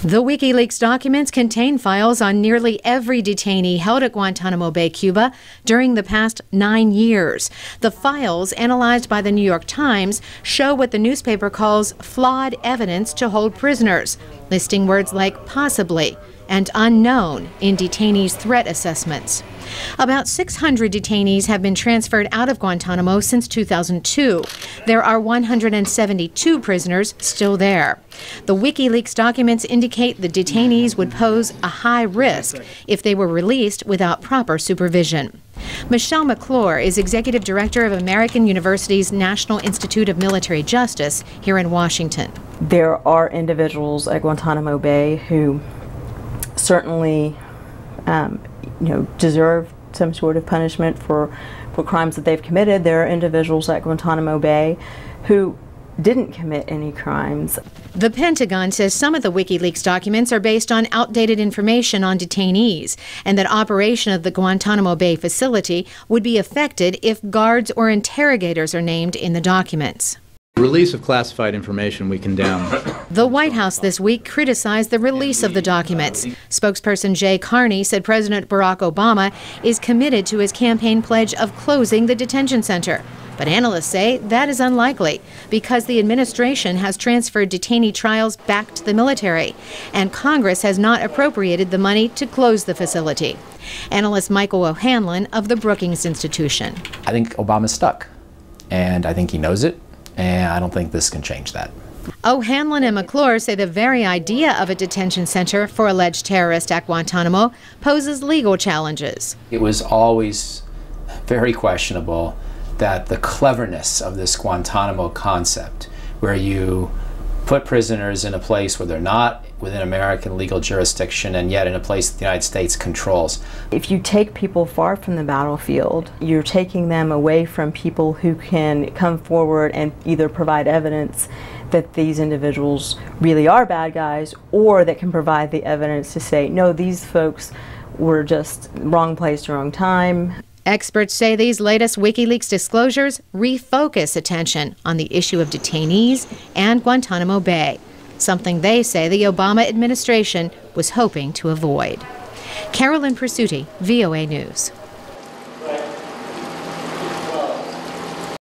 The WikiLeaks documents contain files on nearly every detainee held at Guantanamo Bay, Cuba, during the past 9 years. The files, analyzed by the New York Times, show what the newspaper calls flawed evidence to hold prisoners, listing words like possibly and unknown in detainees' threat assessments. About 600 detainees have been transferred out of Guantanamo since 2002. There are 172 prisoners still there. The WikiLeaks documents indicate the detainees would pose a high risk if they were released without proper supervision. Michelle McClure is executive director of American University's National Institute of Military Justice here in Washington. There are individuals at Guantanamo Bay who certainly deserve some sort of punishment for crimes that they've committed. There are individuals at Guantanamo Bay who didn't commit any crimes. The Pentagon says some of the WikiLeaks documents are based on outdated information on detainees, and that operation of the Guantanamo Bay facility would be affected if guards or interrogators are named in the documents. The release of classified information we condemn. The White House this week criticized the release of the documents. Spokesperson Jay Carney said President Barack Obama is committed to his campaign pledge of closing the detention center. But analysts say that is unlikely because the administration has transferred detainee trials back to the military, and Congress has not appropriated the money to close the facility. Analyst Michael O'Hanlon of the Brookings Institution. I think Obama's stuck, and I think he knows it. And I don't think this can change that. O'Hanlon and McClure say the very idea of a detention center for alleged terrorists at Guantanamo poses legal challenges. It was always very questionable that the cleverness of this Guantanamo concept, where you put prisoners in a place where they're not within American legal jurisdiction and yet in a place that the United States controls. If you take people far from the battlefield, you're taking them away from people who can come forward and either provide evidence that these individuals really are bad guys, or that can provide the evidence to say, no, these folks were just wrong place, wrong time. Experts say these latest WikiLeaks disclosures refocus attention on the issue of detainees and Guantanamo Bay, something they say the Obama administration was hoping to avoid. Carolyn Presutti, VOA News.